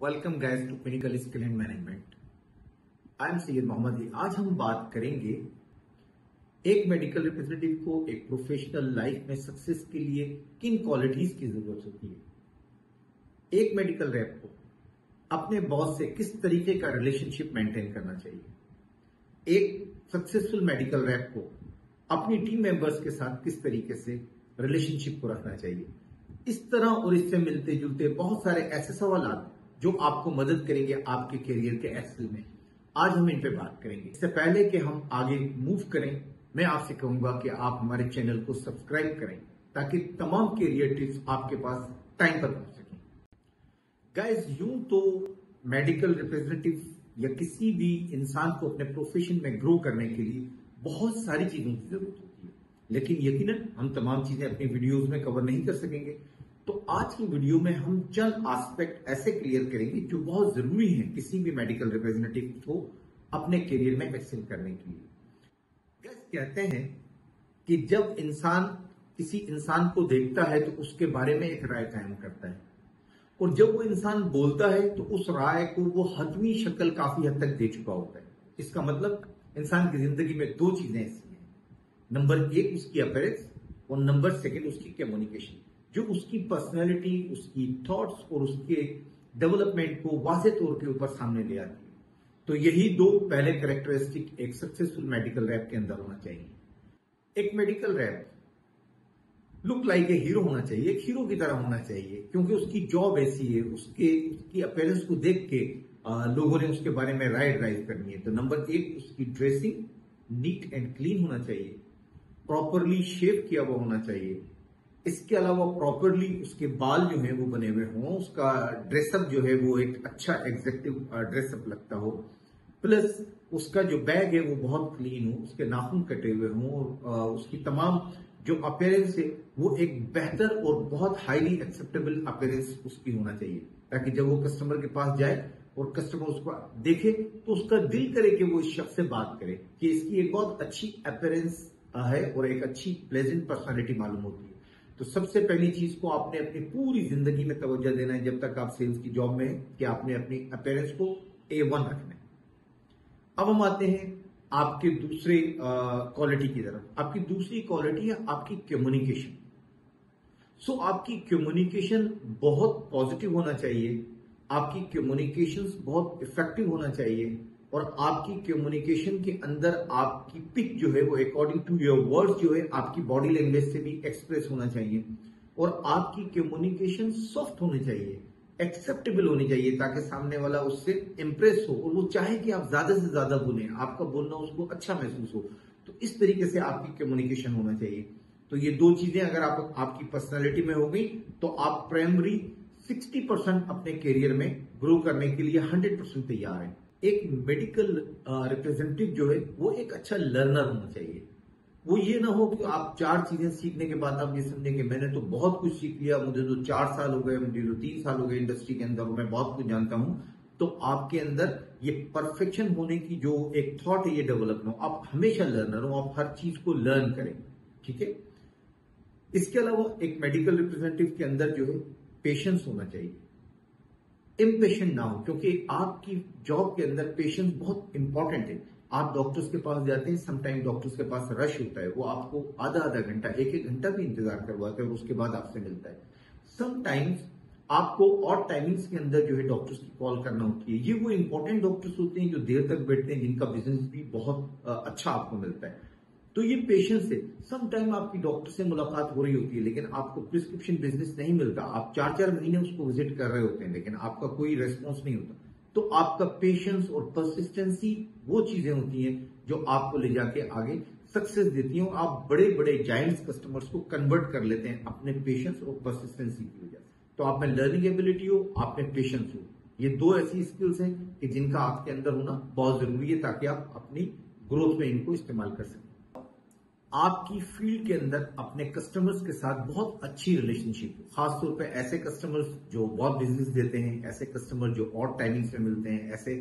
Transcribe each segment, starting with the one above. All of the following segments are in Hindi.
Welcome guys to clinical skill and management. I am Syed Mohammad. आज हम बात करेंगे एक मेडिकल रिप्रेजेंटेटिव को एक प्रोफेशनल लाइफ में सक्सेस के लिए किन क्वालिटीज की जरूरत होती है। एक मेडिकल रैप को अपने बॉस से किस तरीके का रिलेशनशिप मेंटेन करना चाहिए। एक सक्सेसफुल मेडिकल रैप को अपनी टीम मेंबर्स के साथ किस तरीके से रिलेशनशिप को रखना चाहिए। इस तरह और इससे मिलते जुलते बहुत सारे ऐसे सवाल जो आपको मदद करेंगे आपके करियर के एक्सेल में। आज हम इन पे बात करेंगे। इससे पहले कि हम आगे मूव करें, मैं आपसे कहूंगा कि आप हमारे चैनल को सब्सक्राइब करें ताकि तमाम करियर टिप्स आपके पास टाइम पर पहुंच सकें। गाइस, यूं तो मेडिकल रिप्रेजेंटेटिव या किसी भी इंसान को अपने प्रोफेशन में ग्रो करने के लिए बहुत सारी चीजों की जरूरत होती है, लेकिन यकीनन हम तमाम चीजें अपनी वीडियोज में कवर नहीं कर सकेंगे। तो आज की वीडियो में हम चंद एस्पेक्ट ऐसे क्लियर करेंगे जो बहुत जरूरी है किसी भी मेडिकल रिप्रेजेंटेटिव को अपने करियर में एक्सेल करने के लिए। गाइस, कहते हैं कि जब इंसान किसी इंसान को देखता है तो उसके बारे में एक राय कायम करता है, और जब वो इंसान बोलता है तो उस राय को वो हतमी शक्ल काफी हद तक दे चुका होता है। इसका मतलब इंसान की जिंदगी में दो चीजें ऐसी हैं, नंबर एक उसकी अपीयरेंस और नंबर सेकंड उसकी कम्युनिकेशन, जो उसकी पर्सनैलिटी, उसकी थॉट्स और उसके डेवलपमेंट को वाज़ेह तौर के ऊपर सामने ले आती है। तो यही दो पहले कैरेक्टरिस्टिक एक सक्सेसफुल मेडिकल रैप के अंदर होना चाहिए। एक medical rap look like a hero होना चाहिए, एक हीरो की तरह होना चाहिए, क्योंकि उसकी जॉब ऐसी है, उसकी अपीयरेंस को देख के लोगों ने उसके बारे में राय ड्राइव करनी है। तो नंबर एक, उसकी ड्रेसिंग नीट एंड क्लीन होना चाहिए, प्रॉपरली शेव किया हुआ होना चाहिए। इसके अलावा प्रॉपरली उसके बाल जो है वो बने हुए हों, उसका ड्रेसअप जो है वो एक अच्छा एग्जेक्टिव ड्रेसअप लगता हो, प्लस उसका जो बैग है वो बहुत क्लीन हो, उसके नाखून कटे हुए हों, और उसकी तमाम जो अपीयरेंस है वो एक बेहतर और बहुत हाईली एक्सेप्टेबल अपीयरेंस उसकी होना चाहिए, ताकि जब वो कस्टमर के पास जाए और कस्टमर उसको देखे तो उसका दिल करे कि वो इस शख्स से बात करे कि इसकी एक बहुत अच्छी अपीयरेंस है और एक अच्छी प्लेजेंट पर्सनालिटी मालूम होती है। तो सबसे पहली चीज को आपने अपनी पूरी जिंदगी में तवज्जो देना है जब तक आप सेल्स की जॉब में हैं, कि आपने अपनी अपीयरेंस को A1 रखना है। अब हम आते हैं आपके दूसरे क्वालिटी की तरफ। आपकी दूसरी क्वालिटी है आपकी कम्युनिकेशन। सो आपकी कम्युनिकेशन बहुत पॉजिटिव होना चाहिए, आपकी कम्युनिकेशन बहुत इफेक्टिव होना चाहिए, और आपकी कम्युनिकेशन के अंदर आपकी पिच जो है वो अकॉर्डिंग टू योर वर्ड्स जो है आपकी बॉडी लैंग्वेज से भी एक्सप्रेस होना चाहिए, और आपकी कम्युनिकेशन सॉफ्ट होनी चाहिए, एक्सेप्टेबल होनी चाहिए, ताकि सामने वाला उससे इंप्रेस हो और वो चाहे कि आप ज्यादा से ज्यादा बोलें, आपका बोलना उसको अच्छा महसूस हो। तो इस तरीके से आपकी कम्युनिकेशन होना चाहिए। तो ये दो चीजें अगर आपकी पर्सनैलिटी में हो गई तो आप प्राइमरी 60% अपने करियर में ग्रो करने के लिए 100% तैयार हैं। एक मेडिकल रिप्रेजेंटेटिव जो है वो एक अच्छा लर्नर होना चाहिए। वो ये ना हो कि आप 4 चीजें सीखने के बाद आप ये समझें कि मैंने तो बहुत कुछ सीख लिया, मुझे तो 4 साल हो गए, मुझे तो 3 साल हो गए इंडस्ट्री के अंदर, मैं बहुत कुछ जानता हूं। तो आपके अंदर ये परफेक्शन होने की जो एक थॉट है ये डेवलप ना हो। आप हमेशा लर्नर हो, आप हर चीज को लर्न करें, ठीक है। इसके अलावा एक मेडिकल रिप्रेजेंटेटिव के अंदर जो है पेशेंस होना चाहिए, इम्पेशेंट ना हो, क्योंकि आपकी जॉब के अंदर पेशेंस बहुत इंपॉर्टेंट है। आप डॉक्टर्स के पास जाते हैं, समटाइम डॉक्टर्स के पास रश होता है, वो आपको आधा घंटा, एक घंटा भी इंतजार करवाते हैं और उसके बाद आपसे मिलता है। समटाइम्स आपको और टाइमिंग्स के अंदर जो है डॉक्टर्स की कॉल करना होती है। ये वो इंपॉर्टेंट डॉक्टर्स होते हैं जो देर तक बैठते हैं, जिनका बिजनेस भी बहुत अच्छा आपको मिलता है। तो ये पेशेंस है। सम टाइम आपकी डॉक्टर से मुलाकात हो रही होती है लेकिन आपको प्रिस्क्रिप्शन बिजनेस नहीं मिलता, आप 4-4 महीने उसको विजिट कर रहे होते हैं लेकिन आपका कोई रेस्पॉन्स नहीं होता। तो आपका पेशेंस और परसिस्टेंसी वो चीजें होती हैं जो आपको ले जाके आगे सक्सेस देती हैं, और आप बड़े बड़े जायंट्स कस्टमर्स को कन्वर्ट कर लेते हैं अपने पेशेंस और परसिस्टेंसी की वजह से। तो आप में लर्निंग एबिलिटी हो, आप में पेशेंस हो, ये दो ऐसी स्किल्स हैं कि जिनका आपके अंदर होना बहुत जरूरी है ताकि आप अपनी ग्रोथ में इनको इस्तेमाल कर सकें। आपकी फील्ड के अंदर अपने कस्टमर्स के साथ बहुत अच्छी रिलेशनशिप हो, खासतौर पे ऐसे कस्टमर्स जो बहुत बिजनेस देते हैं, ऐसे कस्टमर जो और टाइमिंग्स में मिलते हैं, ऐसे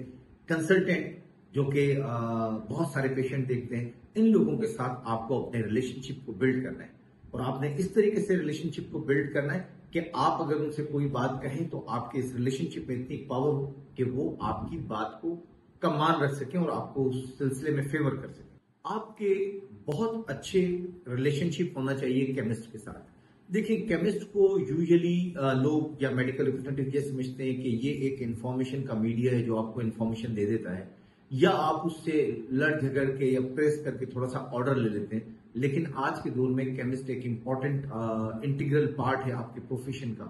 कंसल्टेंट जो कि बहुत सारे पेशेंट देखते हैं। इन लोगों के साथ आपको अपने रिलेशनशिप को बिल्ड करना है, और आपने इस तरीके से रिलेशनशिप को बिल्ड करना है कि आप अगर उनसे कोई बात कहें तो आपके इस रिलेशनशिप में इतनी पावर हो कि वो आपकी बात को कमान रख सकें और आपको उस सिलसिले में फेवर कर सकें। आपके बहुत अच्छे रिलेशनशिप होना चाहिए केमिस्ट के साथ। देखिए, केमिस्ट को यूजुअली लोग या मेडिकल रिप्रेजेंटेटिव ये समझते हैं कि ये एक इंफॉर्मेशन का मीडिया है जो आपको इंफॉर्मेशन दे देता है, या आप उससे लड़ झगड़ के या प्रेस करके थोड़ा सा ऑर्डर ले लेते हैं। लेकिन आज के दौर में केमिस्ट एक इम्पॉर्टेंट इंटीग्रल पार्ट है आपके प्रोफेशन का।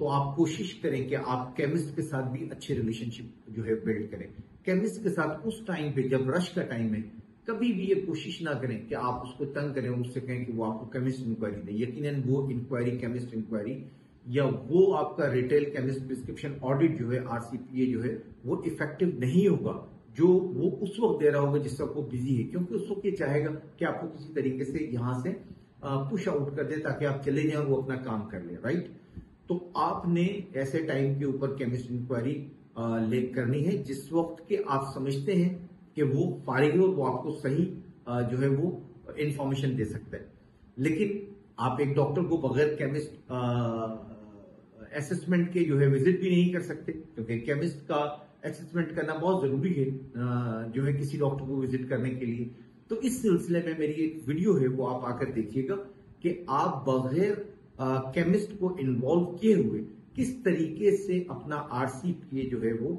तो आप कोशिश करें कि आप केमिस्ट के साथ भी अच्छे रिलेशनशिप जो है बिल्ड करें। केमिस्ट के साथ उस टाइम पे जब रश का टाइम है, कभी भी ये कोशिश ना करें कि आप उसको तंग करें और उससे कहें कि वो आपको केमिस्ट इंक्वायरी दें। यकीनन वो इंक्वायरी केमिस्ट इंक्वायरी या वो आपका रिटेल केमिस्ट प्रिस्क्रिप्शन ऑडिट जो है RCPA जो है वो इफेक्टिव नहीं होगा जो वो उस वक्त दे रहा होगा जिस वक्त वो बिजी है, क्योंकि उस वक्त ये चाहेगा कि आपको किसी तरीके से यहां से पुश आउट कर दे ताकि आप चले जाएं और वो अपना काम कर ले। राइट, तो आपने ऐसे टाइम के ऊपर केमिस्ट इंक्वायरी करनी है जिस वक्त के आप समझते हैं कि वो फारिग है और वो आपको सही जो है वो इंफॉर्मेशन दे सकता है। लेकिन आप एक डॉक्टर को बगैर केमिस्ट असेसमेंट के जो है विजिट भी नहीं कर सकते, क्योंकि केमिस्ट का असेसमेंट करना बहुत जरूरी है जो है किसी डॉक्टर को विजिट करने के लिए। तो इस सिलसिले में मेरी एक वीडियो है वो आप आकर देखिएगा कि आप बगैर केमिस्ट को इन्वॉल्व किए हुए किस तरीके से अपना RCPA जो है वो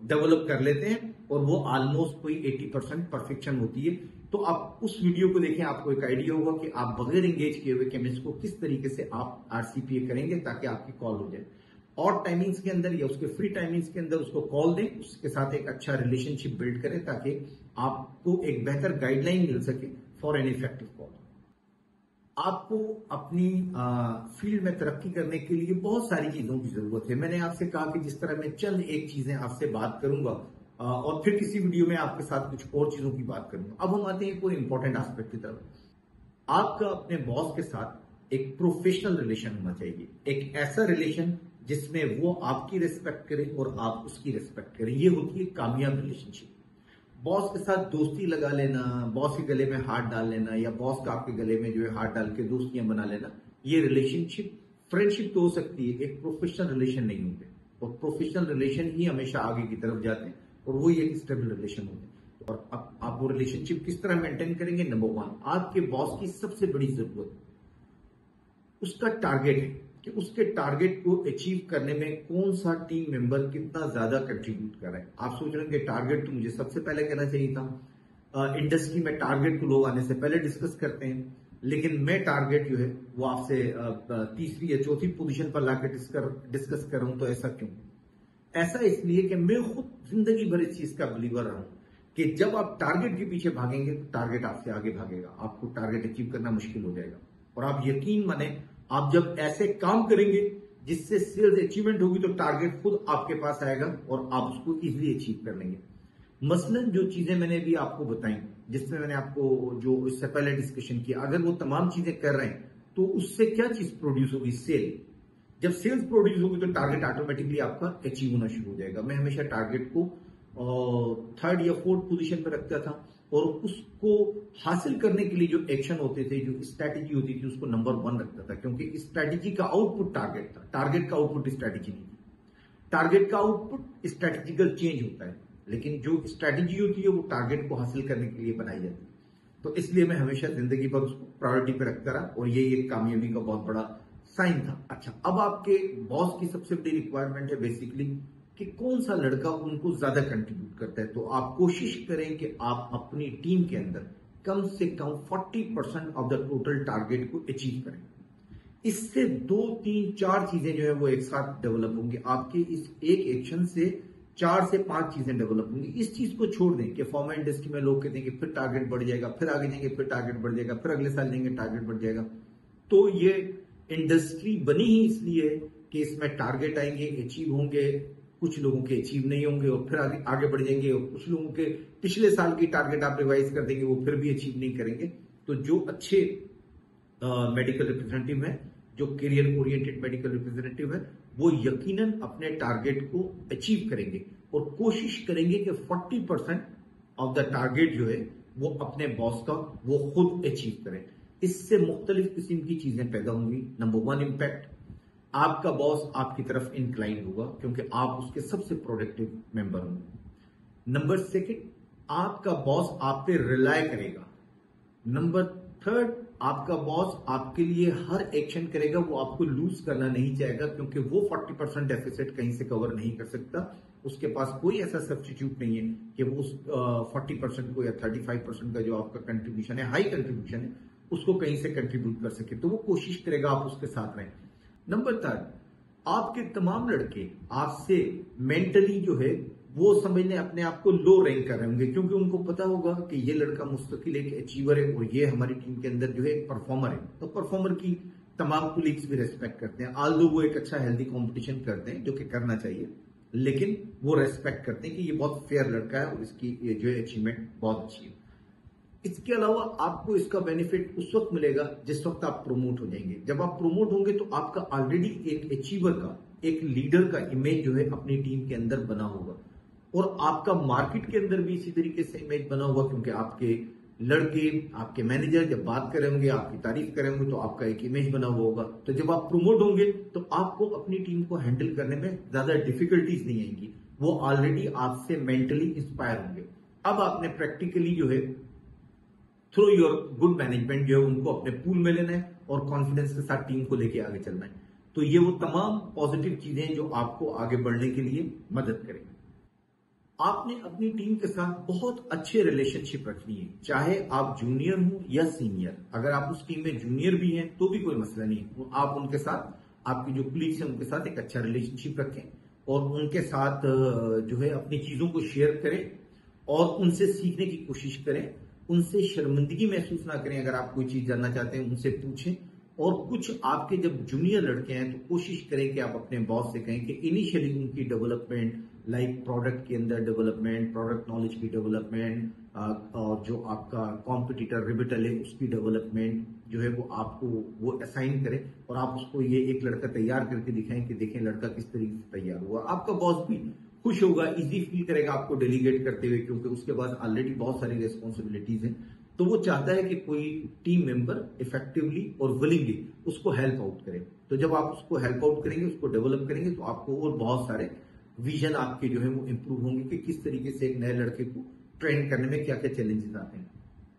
डेवलप कर लेते हैं, और वो ऑलमोस्ट कोई 80% परफेक्शन होती है। तो आप उस वीडियो को देखें, आपको एक आइडिया होगा कि आप बगैर एंगेज किए हुए केमिस्ट को किस तरीके से आप RCPA करेंगे ताकि आपकी कॉल हो जाए। और टाइमिंग्स के अंदर या उसके फ्री टाइमिंग्स के अंदर उसको कॉल दें, उसके साथ एक अच्छा रिलेशनशिप बिल्ड करें ताकि आपको एक बेहतर गाइडलाइन मिल सके फॉर एन इफेक्टिव कॉल। आपको अपनी फील्ड में तरक्की करने के लिए बहुत सारी चीजों की जरूरत है। मैंने आपसे कहा कि जिस तरह मैं चंद एक चीजें आपसे बात करूंगा और फिर किसी वीडियो में आपके साथ कुछ और चीजों की बात करूंगा। अब हम आते हैं कोई इंपॉर्टेंट एस्पेक्ट की तरफ। आपका अपने बॉस के साथ एक प्रोफेशनल रिलेशन होना चाहिए, एक ऐसा रिलेशन जिसमें वो आपकी रिस्पेक्ट करे और आप उसकी रिस्पेक्ट करें। ये होती है कामयाब रिलेशनशिप। बॉस के साथ दोस्ती लगा लेना, बॉस के गले में हाथ डाल लेना या बॉस का आपके गले में जो है हाथ डाल के दोस्तियां बना लेना, ये रिलेशनशिप फ्रेंडशिप तो हो सकती है, एक प्रोफेशनल रिलेशन नहीं होते। और प्रोफेशनल रिलेशन ही हमेशा आगे की तरफ जाते हैं और वो एक स्टेबल रिलेशन होते हैं। और अब आप वो रिलेशनशिप किस तरह मेंटेन करेंगे? नंबर 1, आपके बॉस की सबसे बड़ी जरूरत उसका टारगेट है कि उसके टारगेट को अचीव करने में कौन सा टीम मेंबर कितना ज्यादा कंट्रीब्यूट कर रहा है। आप सोच रहे हैं कि टारगेट तो मुझे सबसे पहले कहना चाहिए था। इंडस्ट्री में टारगेट को लोग आने से पहले डिस्कस करते हैं, लेकिन मैं टारगेट जो है वो आपसे तीसरी या चौथी पोजीशन पर लाकर डिस्कस कर रहा हूं। तो ऐसा क्यों? ऐसा इसलिए कि मैं खुद जिंदगी भर इस चीज का बिलीवर रहा हूं कि जब आप टारगेट के पीछे भागेंगे तो टारगेट आपसे आगे भागेगा, आपको टारगेट अचीव करना मुश्किल हो जाएगा। और आप यकीन माने, आप जब ऐसे काम करेंगे जिससे सेल्स अचीवमेंट होगी तो टारगेट खुद आपके पास आएगा और आप उसको इजीली अचीव कर लेंगे। मसलन जो चीजें मैंने अभी आपको बताई, जिसमें मैंने आपको जो इससे पहले डिस्कशन किया, अगर वो तमाम चीजें कर रहे हैं तो उससे क्या चीज प्रोड्यूस होगी? सेल। जब सेल्स प्रोड्यूस होगी तो टारगेट ऑटोमेटिकली आपका अचीव होना शुरू हो जाएगा। मैं हमेशा टारगेट को 3rd या 4th पोजीशन पर रखता था और उसको हासिल करने के लिए जो एक्शन होते थे, जो स्ट्रैटेजी होती थी, उसको नंबर 1 रखता था, क्योंकि स्ट्रैटेजी का आउटपुट टारगेट था, टारगेट का आउटपुट स्ट्रैटेजी नहीं थी। टारगेट का आउटपुट स्ट्रैटेजिकल चेंज होता है, लेकिन जो स्ट्रैटेजी होती है वो टारगेट को हासिल करने के लिए बनाई जाती है। तो इसलिए मैं हमेशा जिंदगी पर उसको प्रायोरिटी पर रखता रहा और ये एक कामयाबी का बहुत बड़ा साइन था। अच्छा, अब आपके बॉस की सबसे बड़ी रिक्वायरमेंट है बेसिकली कि कौन सा लड़का उनको ज्यादा कंट्रीब्यूट करता है। तो आप कोशिश करें कि आप अपनी टीम के अंदर कम से कम 40% ऑफ द टोटल टारगेट को अचीव करें। इससे 2, 3, 4 चीजें जो है वो एक साथ डेवलप होंगी। आपके इस एक एक्शन से 4 से 5 चीजें डेवलप होंगी। इस चीज को छोड़ दें कि फार्मा इंडस्ट्री में लोग कहते हैं कि फिर टारगेट बढ़ जाएगा, फिर आगे जाएंगे फिर टारगेट बढ़ जाएगा, फिर अगले साल जाएंगे टारगेट बढ़ जाएगा। तो ये इंडस्ट्री बनी ही इसलिए कि इसमें टारगेट आएंगे, अचीव होंगे, कुछ लोगों के अचीव नहीं होंगे और फिर आगे बढ़ जाएंगे, और कुछ लोगों के पिछले साल की टारगेट आप रिवाइज कर देंगे, वो फिर भी अचीव नहीं करेंगे। तो जो अच्छे मेडिकल रिप्रेजेंटेटिव है, जो करियर ओरिएंटेड मेडिकल रिप्रेजेंटेटिव है, वो यकीनन अपने टारगेट को अचीव करेंगे और कोशिश करेंगे कि 40% ऑफ द टारगेट जो है वो अपने बॉस का वो खुद अचीव करें। इससे मुख्तलिफ किस्म की चीजें पैदा होंगी। नंबर 1 इम्पैक्ट, आपका बॉस आपकी तरफ इंक्लाइंड होगा क्योंकि आप उसके सबसे प्रोडक्टिव मेंबर होंगे। नंबर सेकंड, आपका बॉस आप पे रिलाय करेगा। नंबर थर्ड, आपका बॉस आपके लिए हर एक्शन करेगा, वो आपको लूज करना नहीं चाहेगा क्योंकि वो 40% डेफिसिट कहीं से कवर नहीं कर सकता। उसके पास कोई ऐसा सब्स्टिट्यूट नहीं है कि वो उस 40% को या 35% का जो आपका कंट्रीब्यूशन है, हाई कंट्रीब्यूशन है, उसको कहीं से कंट्रीब्यूट कर सके। तो वो कोशिश करेगा आप उसके साथ रहें। नंबर थर्ड, आपके तमाम लड़के आपसे मेंटली जो है वो समझने अपने आप को लो रैंक कर रहे होंगे क्योंकि उनको पता होगा कि ये लड़का मुस्तकिल एक अचीवर है और ये हमारी टीम के अंदर जो है एक परफॉर्मर है। तो परफॉर्मर की तमाम कुलीग्स भी रेस्पेक्ट करते हैं, आल्दो वो एक अच्छा हेल्दी कंपटीशन करते हैं जो कि करना चाहिए, लेकिन वो रेस्पेक्ट करते हैं कि ये बहुत फेयर लड़का है और इसकी ये जो है अचीवमेंट बहुत अच्छी है। इसके अलावा आपको इसका बेनिफिट उस वक्त मिलेगा जिस वक्त आप प्रोमोट हो जाएंगे। जब आप प्रोमोट होंगे तो आपका ऑलरेडी एक अचीवर का, एक लीडर का इमेज जो है अपनी टीम के अंदर बना होगा और आपका मार्केट के अंदर भी इसी तरीके से इमेज बना हुआ क्योंकि आपके लड़के, आपके मैनेजर जब बात कर रहे होंगे, आपकी तारीफ कर रहे होंगे तो आपका एक इमेज बना हुआ होगा। तो जब आप प्रोमोट होंगे तो आपको अपनी टीम को हैंडल करने में ज्यादा डिफिकल्टीज नहीं आएंगी, वो ऑलरेडी आपसे मेंटली इंस्पायर होंगे। अब आपने प्रैक्टिकली जो है थ्रू योर गुड मैनेजमेंट जो है उनको अपने पूल में लेना है और कॉन्फिडेंस के साथ टीम को लेके आगे चलना है। तो ये वो तमाम पॉजिटिव चीजें जो आपको आगे बढ़ने के लिए मदद करेंगी। आपने अपनी टीम के साथ बहुत अच्छे रिलेशनशिप रखनी है, चाहे आप जूनियर हो या सीनियर। अगर आप उस टीम में जूनियर भी हैं तो भी कोई मसला नहीं है, आप उनके साथ, आपकी जो कुलीग्स हैं उनके साथ एक अच्छा रिलेशनशिप रखें और उनके साथ जो है अपनी चीजों को शेयर करें और उनसे सीखने की कोशिश करें। उनसे शर्मिंदगी महसूस ना करें, अगर आप कोई चीज जानना चाहते हैं उनसे पूछें। और कुछ आपके जब जूनियर लड़के हैं तो कोशिश करें कि आप अपने बॉस से कहें कि इनिशियली उनकी डेवलपमेंट, लाइक प्रोडक्ट के अंदर डेवलपमेंट, प्रोडक्ट नॉलेज की डेवलपमेंट और जो आपका कॉम्पिटिटर रिबिटल है उसकी डेवलपमेंट जो है वो आपको वो असाइन करें और आप उसको ये एक लड़का तैयार करके दिखाएं कि देखें लड़का किस तरीके से तैयार हुआ। आपका बॉस भी खुश होगा, इजी फील करेगा आपको डेलीगेट करते हुए क्योंकि उसके पास ऑलरेडी बहुत सारी रेस्पॉन्सिबिलिटीज हैं। तो वो चाहता है कि कोई टीम मेंबर इफेक्टिवली और विलिंगली उसको हेल्प आउट करे। तो जब आप उसको हेल्प आउट करेंगे, उसको डेवलप करेंगे तो आपको और बहुत सारे विजन आपके जो है वो इंप्रूव होंगे कि किस तरीके से एक नए लड़के को ट्रेन करने में क्या क्या चैलेंजेस आते हैं।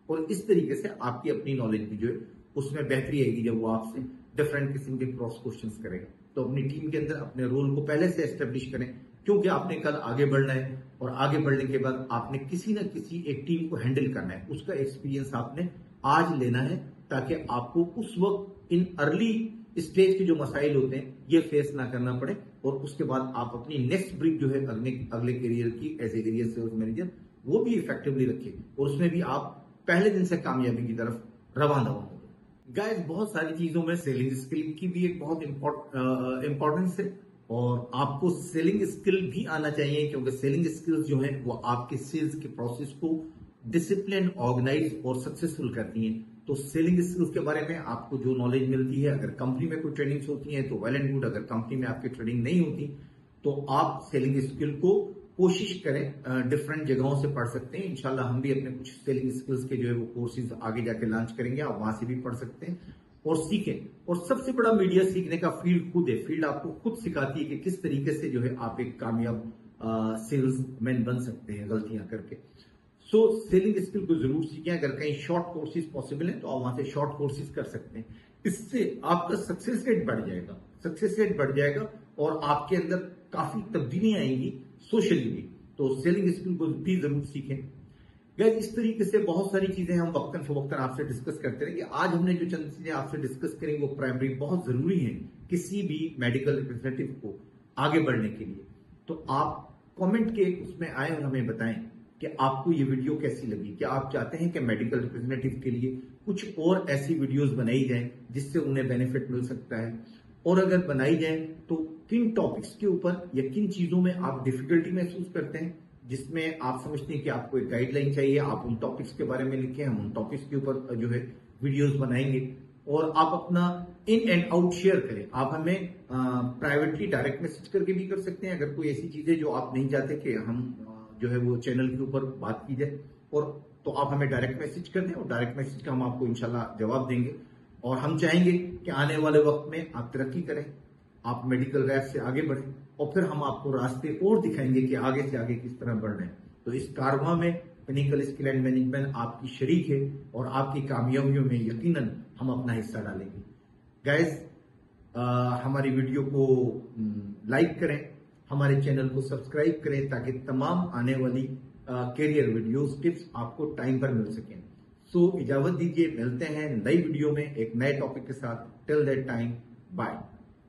और इस तरीके से आपकी अपनी नॉलेज भी जो है उसमें बेहतरी आएगी जब वो आपसे डिफरेंट किस्म के क्रॉस क्वेश्चंस करेगा। तो अपनी टीम के अंदर अपने रोल को पहले से एस्टेब्लिश करें क्योंकि आपने कल आगे बढ़ना है और आगे बढ़ने के बाद आपने किसी न किसी एक टीम को हैंडल करना है। उसका एक्सपीरियंस आपने आज लेना है ताकि आपको उस वक्त इन अर्ली स्टेज के जो मसाइल होते हैं ये फेस ना करना पड़े और उसके बाद आप अपनी नेक्स्ट ब्रिक जो है अगले करियर की as a career sales manager वो भी इफेक्टिवली रखें और उसमें भी आप पहले दिन से कामयाबी की तरफ रवाना होंगे। गाइस, बहुत सारी चीजों में सेलिंग स्किल की भी एक बहुत इंपॉर्टेंस है और आपको सेलिंग स्किल भी आना चाहिए क्योंकि सेलिंग स्किल्स जो है वो आपके सेल्स के प्रोसेस को डिसिप्लिन, ऑर्गेनाइज और सक्सेसफुल करती हैं। तो सेलिंग स्किल्स के बारे में आपको जो नॉलेज मिलती है, अगर कंपनी में कोई ट्रेनिंग्स होती हैं तो वेल एंड गुड, अगर कंपनी में आपकी ट्रेनिंग नहीं होती तो आप सेलिंग स्किल को कोशिश करें डिफरेंट जगहों से पढ़ सकते हैं। इंशाल्लाह हम भी अपने कुछ सेलिंग स्किल्स के जो है वो कोर्सेज आगे जाके लॉन्च करेंगे, आप वहां से भी पढ़ सकते हैं और सीखें। और सबसे बड़ा मीडिया सीखने का फील्ड खुद है, फील्ड आपको खुद सिखाती है कि किस तरीके से जो है आप एक कामयाब सेल्समैन बन सकते हैं गलतियां करके। सो सेलिंग स्किल को जरूर सीखें। अगर कहीं शॉर्ट कोर्सेज पॉसिबल है तो आप वहां से शॉर्ट कोर्सेज कर सकते हैं। इससे आपका सक्सेस रेट बढ़ जाएगा, सक्सेस रेट बढ़ जाएगा और आपके अंदर काफी तब्दीलियां आएंगी सोशली भी। तो सेलिंग स्किल को भी जरूर सीखें। गाइस, इस तरीके से बहुत सारी चीजें हम वक्तन फवक्तन आपसे डिस्कस करते रहेंगे। आज हमने जो चंद चीजें आपसे डिस्कस करेंगे वो प्राइमरी बहुत जरूरी है किसी भी मेडिकल रिप्रेजेंटेटिव को आगे बढ़ने के लिए। तो आप कमेंट के उसमें आए और हमें बताएं कि आपको ये वीडियो कैसी लगी। क्या आप चाहते हैं कि मेडिकल रिप्रेजेंटेटिव के लिए कुछ और ऐसी वीडियोस बनाई जाएं जिससे उन्हें बेनिफिट मिल सकता है, और अगर बनाई जाए तो किन टॉपिक्स के ऊपर या किन चीजों में आप डिफिकल्टी महसूस करते हैं जिसमें आप समझते हैं कि आपको एक गाइडलाइन चाहिए, आप उन टॉपिक्स के बारे में लिखें। हम उन टॉपिक्स के ऊपर जो है वीडियोस बनाएंगे और आप अपना इन एंड आउट शेयर करें। आप हमें प्राइवेटली डायरेक्ट मैसेज करके भी कर सकते हैं अगर कोई ऐसी चीजें जो आप नहीं चाहते कि हम जो है वो चैनल के ऊपर बात की जाए, और तो आप हमें डायरेक्ट मैसेज कर दें और डायरेक्ट मैसेज का हम आपको इंशाल्लाह जवाब देंगे। और हम चाहेंगे कि आने वाले वक्त में आप तरक्की करें, आप मेडिकल रैप से आगे बढ़े और फिर हम आपको रास्ते और दिखाएंगे कि आगे से आगे किस तरह बढ़ रहे हैं। तो इस कारवां में पिनिकल स्किल एंड मैनेजमेंट आपकी शरीक है और आपकी कामयाबियों में यकीनन हम अपना हिस्सा डालेंगे। गाइस, हमारी वीडियो को लाइक करें, हमारे चैनल को सब्सक्राइब करें ताकि तमाम आने वाली कैरियर वीडियोस टिप्स आपको टाइम पर मिल सकें। सो इजाजत दीजिए, मिलते हैं नई वीडियो में एक नए टॉपिक के साथ। Till that time, bye.